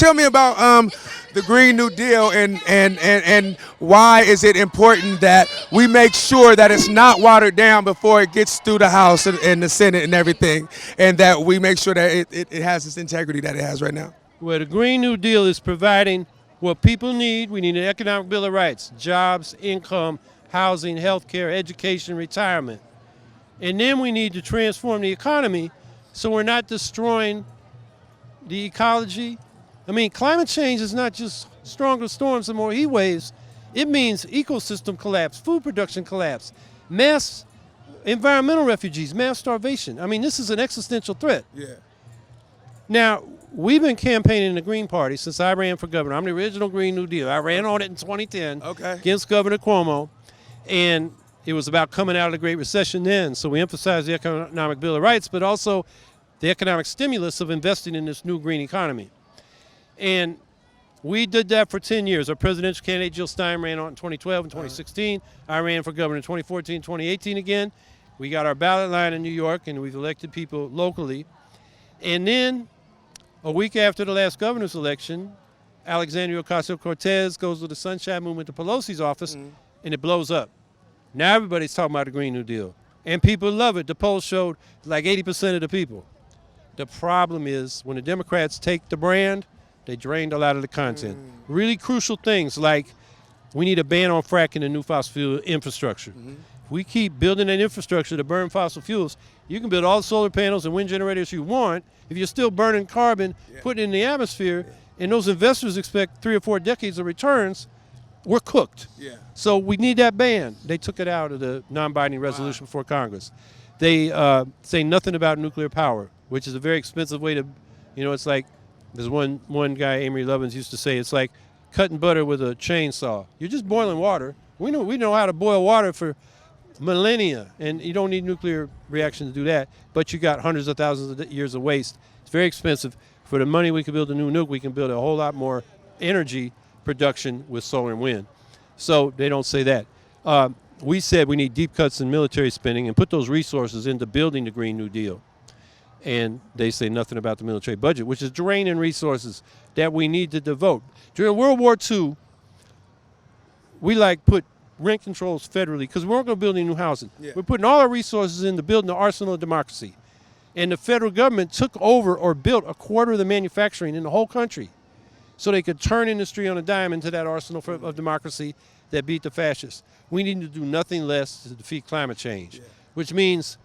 tell me about the Green New Deal and why is it important that we make sure that it's not watered down before it gets through the House and the Senate and everything, and that we make sure that it has its integrity that it has right now? Well, the Green New Deal is providing what people need. We need an economic bill of rights, jobs, income, housing, health care, education, retirement. And then we need to transform the economy so we're not destroying the ecology. I mean, climate change is not just stronger storms and more heat waves. It means ecosystem collapse, food production collapse, mass environmental refugees, mass starvation. I mean, this is an existential threat. Yeah. Now, we've been campaigning in the Green Party since I ran for governor. I'm the original Green New Deal. I ran on it in 2010 against Governor Cuomo, and it was about coming out of the Great Recession then. So we emphasized the Economic Bill of Rights, but also the economic stimulus of investing in this new green economy. And we did that for 10 years. Our presidential candidate, Jill Stein, ran on in 2012 and 2016. I ran for governor in 2014, 2018 again. We got our ballot line in New York, and we've elected people locally. And then a week after the last governor's election, Alexandria Ocasio-Cortez goes to the Sunshine Movement to Pelosi's office, and it blows up. Now everybody's talking about the Green New Deal, and people love it. The polls showed like 80% of the people. The problem is when the Democrats take the brand, they drained a lot of the content. Really crucial things like we need a ban on fracking and new fossil fuel infrastructure. If we keep building that infrastructure to burn fossil fuels, you can build all the solar panels and wind generators you want. If you're still burning carbon, putting it in the atmosphere, and those investors expect 3 or 4 decades of returns, we're cooked. Yeah. So we need that ban. They took it out of the non-binding resolution before Congress. They say nothing about nuclear power, which is a very expensive way to, it's like, there's one guy, Amory Lovins, used to say, it's like cutting butter with a chainsaw. You're just boiling water. We know how to boil water for millennia, and you don't need nuclear reaction to do that, but you got hundreds of thousands of years of waste. It's very expensive. For the money we can build a new nuke, we can build a whole lot more energy production with solar and wind. So they don't say that. We said we need deep cuts in military spending and put those resources into building the Green New Deal. And they say nothing about the military budget, which is draining resources that we need to devote. During World War II, we put rent controls federally because we weren't going to build any new housing. Yeah. We're putting all our resources into building the arsenal of democracy. And the federal government took over or built a quarter of the manufacturing in the whole country so they could turn industry on a dime into that arsenal of democracy that beat the fascists. We need to do nothing less to defeat climate change, which means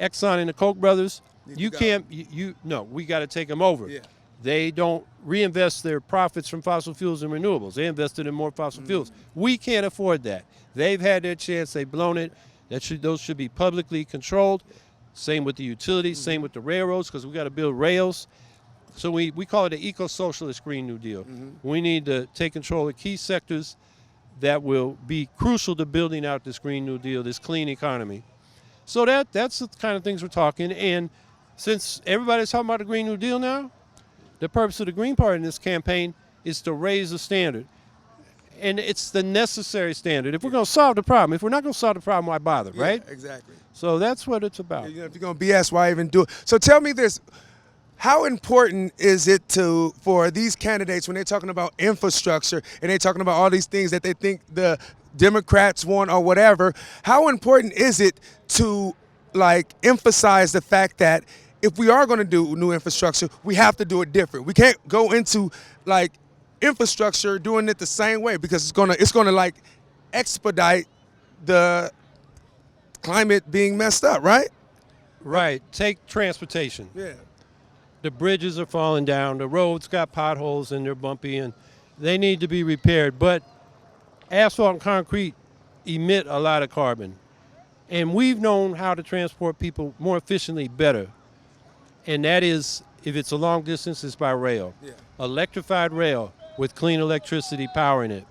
Exxon and the Koch brothers, we got to take them over. Yeah. They don't reinvest their profits from fossil fuels and renewables. They invested in more fossil fuels. We can't afford that. They've had their chance. They've blown it. Those should be publicly controlled. Same with the utilities, same with the railroads, because we got to build rails. So we call it an Eco-Socialist Green New Deal. We need to take control of key sectors that will be crucial to building out this Green New Deal, this clean economy. So that's the kind of things we're talking. And since everybody's talking about the Green New Deal now, the purpose of the Green Party in this campaign is to raise the standard. And it's the necessary standard. If we're going to solve the problem, if we're not going to solve the problem, why bother, right? Exactly. So that's what it's about. If you're going to BS, why even do it? So tell me this. How important is it for these candidates when they're talking about infrastructure and they're talking about all these things that they think the Democrats want or whatever, how important is it to emphasize the fact that if we are going to do new infrastructure, we have to do it different. We can't go into infrastructure doing it the same way because it's gonna expedite the climate being messed up, right? Right. Take transportation. Yeah. The bridges are falling down. The roads got potholes and they're bumpy and they need to be repaired. But asphalt and concrete emit a lot of carbon. And we've known how to transport people more efficiently better. And that is, if it's a long distance, it's by rail. Yeah. Electrified rail with clean electricity powering it.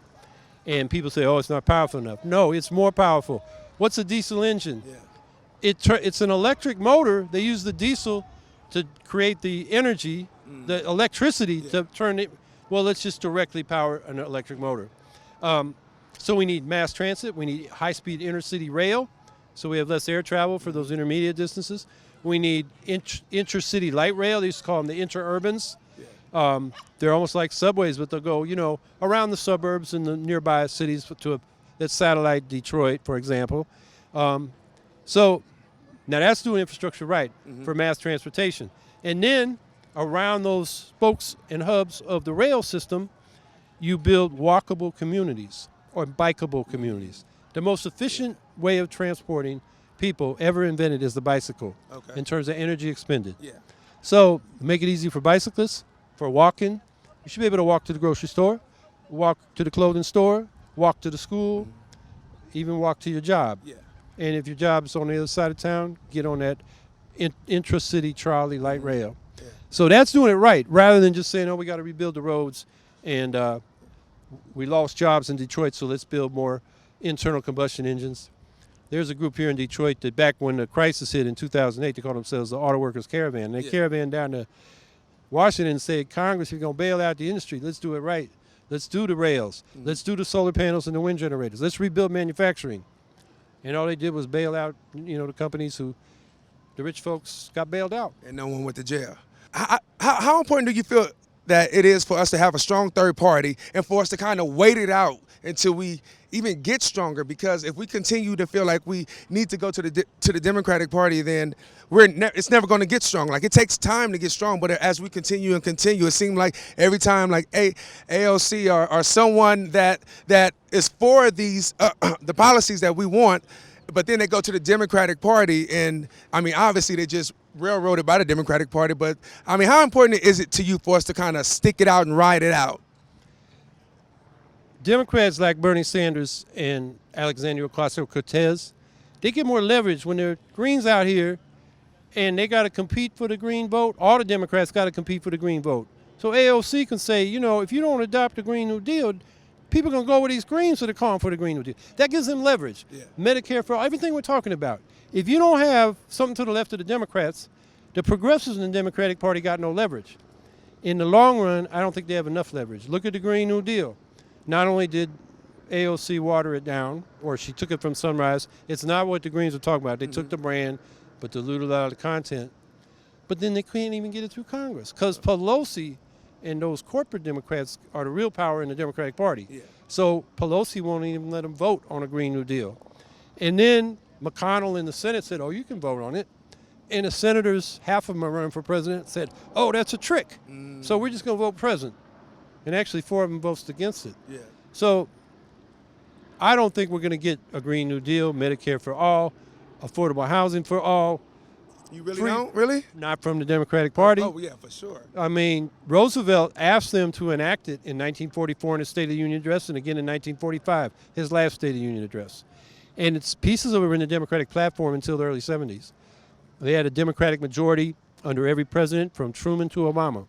And people say, oh, it's not powerful enough. No, it's more powerful. What's a diesel engine? Yeah. It's an electric motor. They use the diesel to create the energy, the electricity to turn it. Well, let's just directly power an electric motor. So we need mass transit. We need high-speed intercity rail, so we have less air travel for those intermediate distances. We need intercity light rail. They used to call them the interurbans. Yeah. They're almost like subways, but they'll go, around the suburbs and the nearby cities that's satellite Detroit, for example. So now that's doing infrastructure right for mass transportation. And then around those spokes and hubs of the rail system, you build walkable communities or bikeable communities. The most efficient way of transporting people ever invented is the bicycle in terms of energy expended. Yeah. So make it easy for bicyclists, for walking. You should be able to walk to the grocery store, walk to the clothing store, walk to the school, even walk to your job. Yeah. And if your job's on the other side of town, get on that intra-city trolley light rail. Yeah. So that's doing it right, rather than just saying, we got to rebuild the roads, and we lost jobs in Detroit, so let's build more internal combustion engines. There's a group here in Detroit that back when the crisis hit in 2008, they called themselves the Auto Workers Caravan. And they caravan down to Washington and said, Congress, if you're going to bail out the industry, let's do it right. Let's do the rails. Let's do the solar panels and the wind generators. Let's rebuild manufacturing. And all they did was bail out, the companies the rich folks got bailed out. And no one went to jail. How important do you feel that it is for us to have a strong third party and for us to kind of wait it out until we even get stronger? Because if we continue to feel like we need to go to the Democratic Party, then it's never going to get strong. Like, it takes time to get strong, but as we continue, it seems like every time, like AOC or someone that is for these the policies that we want, but then they go to the Democratic Party, and obviously they just railroaded by the Democratic Party. But how important is it to you for us to kind of stick it out and ride it out? Democrats like Bernie Sanders and Alexandria Ocasio-Cortez, they get more leverage when there are Greens out here and they got to compete for the Green vote. All the Democrats got to compete for the Green vote. So AOC can say, if you don't adopt the Green New Deal, people are going to go with these Greens that are calling for the Green New Deal. That gives them leverage. Yeah. Medicare for all, everything we're talking about. If you don't have something to the left of the Democrats, the progressives in the Democratic Party got no leverage. In the long run, I don't think they have enough leverage. Look at the Green New Deal. Not only did AOC water it down, or she took it from Sunrise, it's not what the Greens are talking about. They took the brand, but diluted a lot of the content. But then they couldn't even get it through Congress because Pelosi and those corporate Democrats are the real power in the Democratic Party. Yeah. So Pelosi won't even let them vote on a Green New Deal. And then McConnell in the Senate said, you can vote on it. And the senators, half of them are running for president, said, that's a trick. So we're just going to vote president. And actually 4 of them voted against it. Yeah. So I don't think we're going to get a Green New Deal, Medicare for all, affordable housing for all. You really don't? Really? Not from the Democratic Party. Oh, yeah, for sure. Roosevelt asked them to enact it in 1944 in his State of the Union address and again in 1945, his last State of the Union address. And it's pieces of it were in the Democratic platform until the early 70s. They had a Democratic majority under every president from Truman to Obama.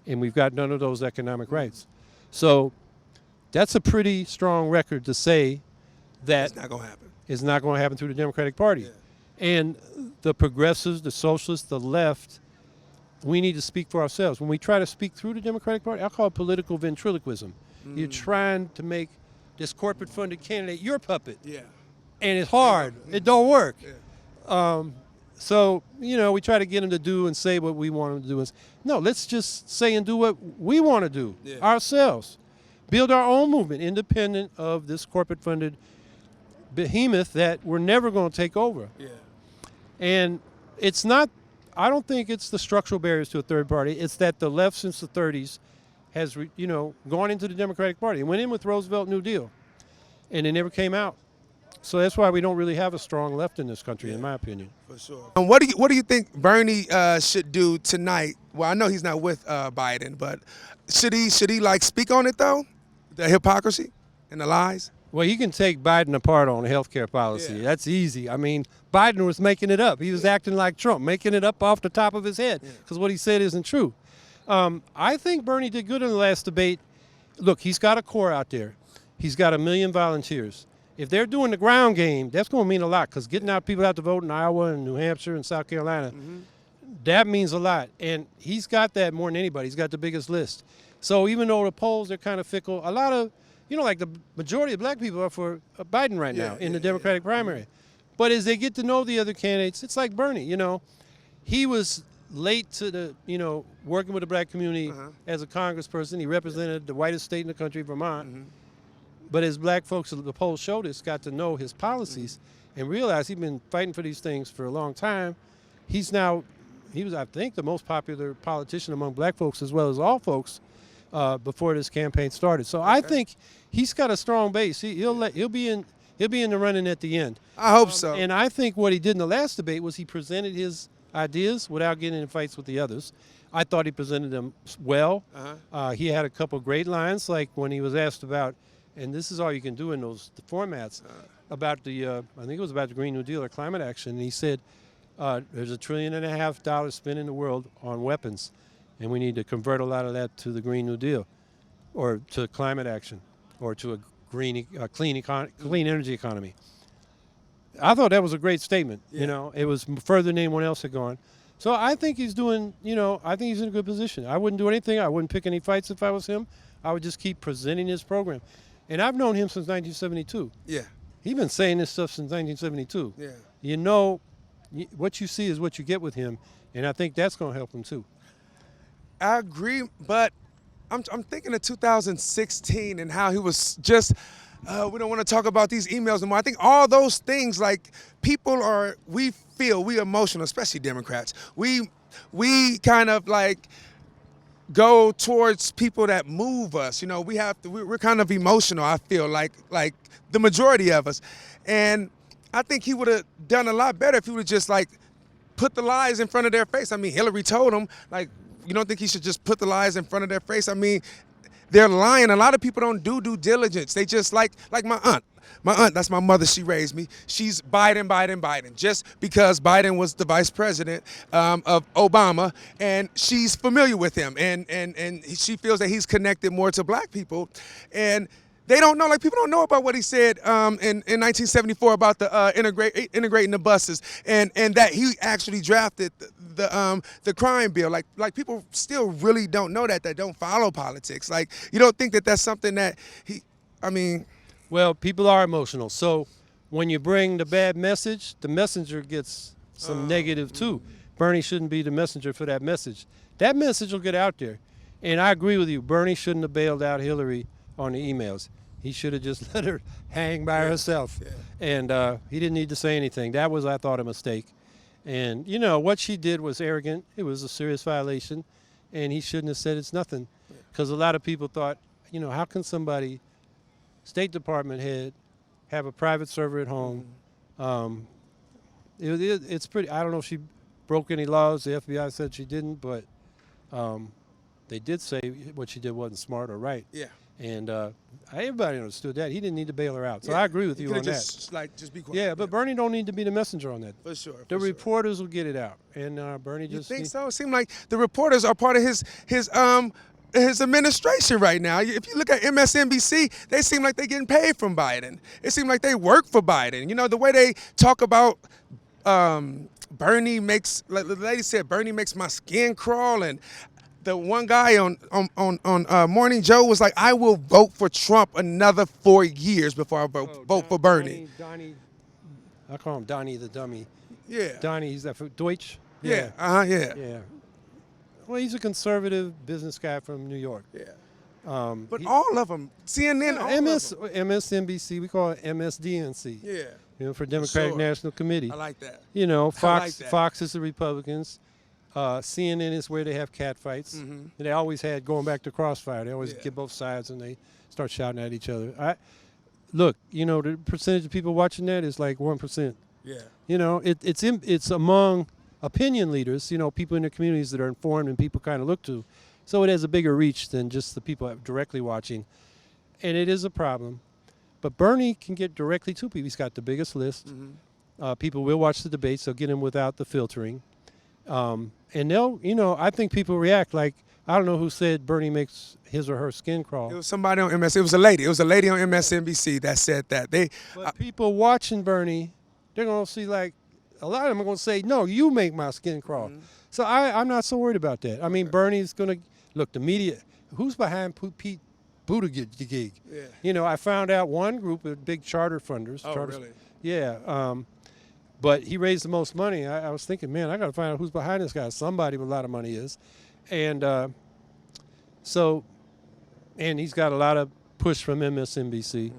And we've got none of those economic rights. So that's a pretty strong record to say that it's not going to happen. It's not going to happen through the Democratic Party. Yeah. And the progressives, the socialists, the left, we need to speak for ourselves. When we try to speak through the Democratic Party, I call it political ventriloquism. You're trying to make this corporate-funded candidate your puppet. Yeah. And it's hard. It don't work. Yeah. So, we try to get them to do and say what we want them to do. No, let's just say and do what we want to do ourselves. Build our own movement, independent of this corporate-funded behemoth that we're never going to take over. Yeah. And it's not, I don't think it's the structural barriers to a third party. It's that the left since the 30s has, gone into the Democratic Party. It went in with Roosevelt New Deal, and it never came out. So that's why we don't really have a strong left in this country, in my opinion. For sure. And what do you think Bernie should do tonight? Well, I know he's not with Biden, but should he speak on it though? The hypocrisy and the lies. Well, you can take Biden apart on health care policy. Yeah. That's easy. Biden was making it up. He was acting like Trump, making it up off the top of his head because what he said isn't true. I think Bernie did good in the last debate. Look, he's got a core out there. He's got 1 million volunteers. If they're doing the ground game, that's going to mean a lot because getting out people out to vote in Iowa and New Hampshire and South Carolina, that means a lot. And he's got that more than anybody. He's got the biggest list. So even though the polls are kind of fickle, a lot of, like the majority of black people are for Biden right now in the Democratic primary. But as they get to know the other candidates, it's like Bernie, he was late to the, working with the black community as a congressperson. He represented the whitest state in the country, Vermont. But as black folks, the polls showed us, got to know his policies and realized he'd been fighting for these things for a long time. He was, I think, the most popular politician among black folks as well as all folks before this campaign started. So I think he's got a strong base. He'll be in the running at the end. I hope so. And I think what he did in the last debate was he presented his ideas without getting in fights with the others. I thought he presented them well. He had a couple great lines, like when he was asked about, and this is all you can do in those formats, about I think it was about the Green New Deal or climate action. And he said, there's $1.5 trillion spent in the world on weapons, and we need to convert a lot of that to the Green New Deal, or to climate action, or to a clean energy economy. I thought that was a great statement. It was further than anyone else had gone. So I think he's doing, I think he's in a good position. I wouldn't do anything. I wouldn't pick any fights if I was him. I would just keep presenting his program. And I've known him since 1972. Yeah. He's been saying this stuff since 1972. Yeah. What you see is what you get with him, and I think that's going to help him too. I agree, but I'm thinking of 2016 and how he was just, we don't want to talk about these emails anymore. I think all those things, like, we emotional, especially Democrats. We kind of like go towards people that move us. We're kind of emotional, I feel like the majority of us. And I think he would have done a lot better if he would have just like put the lies in front of their face. I mean, Hillary told him, like, you don't think he should just put the lies in front of their face? I mean, they're lying. A lot of people don't do due diligence. They just like my aunt. My aunt, that's my mother, she raised me. She's Biden. Just because Biden was the vice president of Obama, and she's familiar with him, and she feels that he's connected more to black people. And they don't know, like, people don't know about what he said in 1974 about the integrating the buses, and that he actually drafted the crime bill. Like people still really don't know that don't follow politics. Like, you don't think that that's something that Well, people are emotional. So when you bring the bad message, the messenger gets some negative too. Bernie shouldn't be the messenger for that message. That message will get out there. And I agree with you. Bernie shouldn't have bailed out Hillary on the emails. He should have just let her hang by herself. Yeah. And he didn't need to say anything. That was, I thought, a mistake. And, what she did was arrogant. It was a serious violation. And he shouldn't have said it's nothing. Because a lot of people thought, how can somebody, State Department head, have a private server at home? It's pretty, I don't know if she broke any laws. The FBI said she didn't, but they did say what she did wasn't smart or right. Yeah. And everybody understood that. He didn't need to bail her out. So I agree with you on just be quiet. Yeah, but Bernie don't need to be the messenger on that. For sure. The reporters will get it out. And Bernie You just... think so? It seemed like the reporters are part of his administration right now. If you look at MSNBC, they seem like they're getting paid from Biden. It seems like they work for Biden. The way they talk about Bernie makes, like the lady said, Bernie makes my skin crawl, and the one guy on Morning Joe was like, I will vote for Trump another 4 years before I vote for Bernie. Donnie, I call him Donnie the dummy. Yeah. Donnie, he's that for Deutsch? Yeah. Yeah. Well, he's a conservative business guy from New York. Yeah. But all of them, CNN, MSNBC, we call it MSDNC. Yeah. For Democratic National Committee. I like that. Fox is the Republicans. CNN is where they have cat fights. And they always had, going back to Crossfire, they always get both sides and they start shouting at each other. Look, the percentage of people watching that is like 1%. Yeah. It's among opinion leaders, people in the communities that are informed and people kind of look to. So it has a bigger reach than just the people directly watching. And it is a problem. But Bernie can get directly to people. He's got the biggest list. People will watch the debates. They'll get him without the filtering. And they'll, I think people react like, I don't know who said Bernie makes his or her skin crawl. It was somebody on MS. It was a lady. It was a lady on MSNBC that said that. But people watching Bernie, they're going to see like, a lot of them are going to say, no, you make my skin crawl. So I'm not so worried about that. I mean, Bernie's going to, look, the media, who's behind Pete Buttigieg? Yeah. I found out one group of big charter funders. Oh, really? Yeah. But he raised the most money. I was thinking, man, I got to find out who's behind this guy. Somebody with a lot of money is. And and he's got a lot of push from MSNBC. Mm-hmm.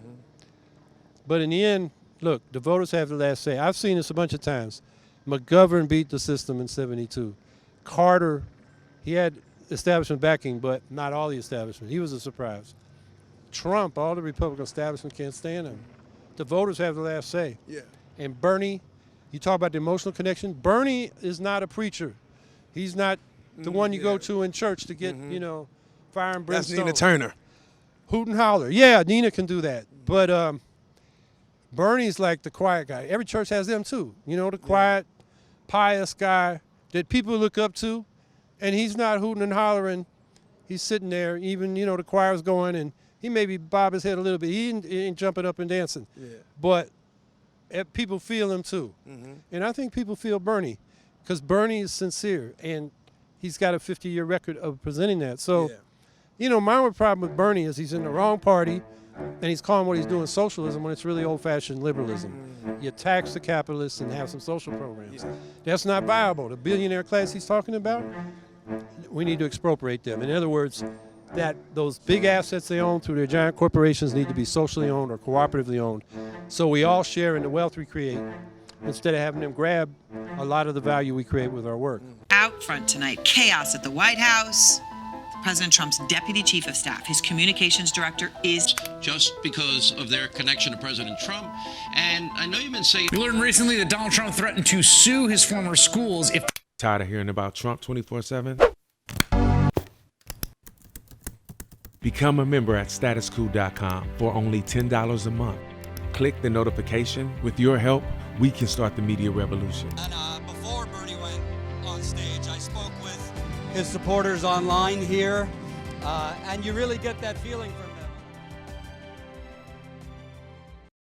But in the end, look, the voters have the last say. I've seen this a bunch of times. McGovern beat the system in 72. Carter, he had establishment backing, but not all the establishment. He was a surprise. Trump, all the Republican establishment can't stand him. The voters have the last say. Yeah. And Bernie, you talk about the emotional connection. Bernie is not a preacher. He's not the one you go to in church to get, fire and brimstone. That's Nina Turner. Hoot and holler. Yeah, Nina can do that. But Bernie's like the quiet guy. Every church has them too. The quiet, pious guy that people look up to. And he's not hooting and hollering. He's sitting there, even, the choir's going, and he maybe bob his head a little bit. He ain't jumping up and dancing. Yeah. But people feel him too. Mm-hmm. And I think people feel Bernie because Bernie is sincere, and he's got a 50-year record of presenting that. So, my problem with Bernie is he's in the wrong party, and he's calling what he's doing socialism when it's really old-fashioned liberalism. Mm-hmm. You tax the capitalists and have some social programs. Yeah. That's not viable. The billionaire class he's talking about, we need to expropriate them. In other words, that those big assets they own through their giant corporations need to be socially owned or cooperatively owned, so we all share in the wealth we create instead of having them grab a lot of the value we create with our work. Out front tonight, chaos at the White House. President Trump's deputy chief of staff, his communications director, is just because of their connection to President Trump. And I know you've been saying... We learned recently that Donald Trump threatened to sue his former schools if... Tired of hearing about Trump 24/7? Become a member at statuscoup.com for only $10 a month. Click the notification. With your help, we can start the media revolution. And before Bernie went on stage, I spoke with his supporters online here, and you really get that feeling from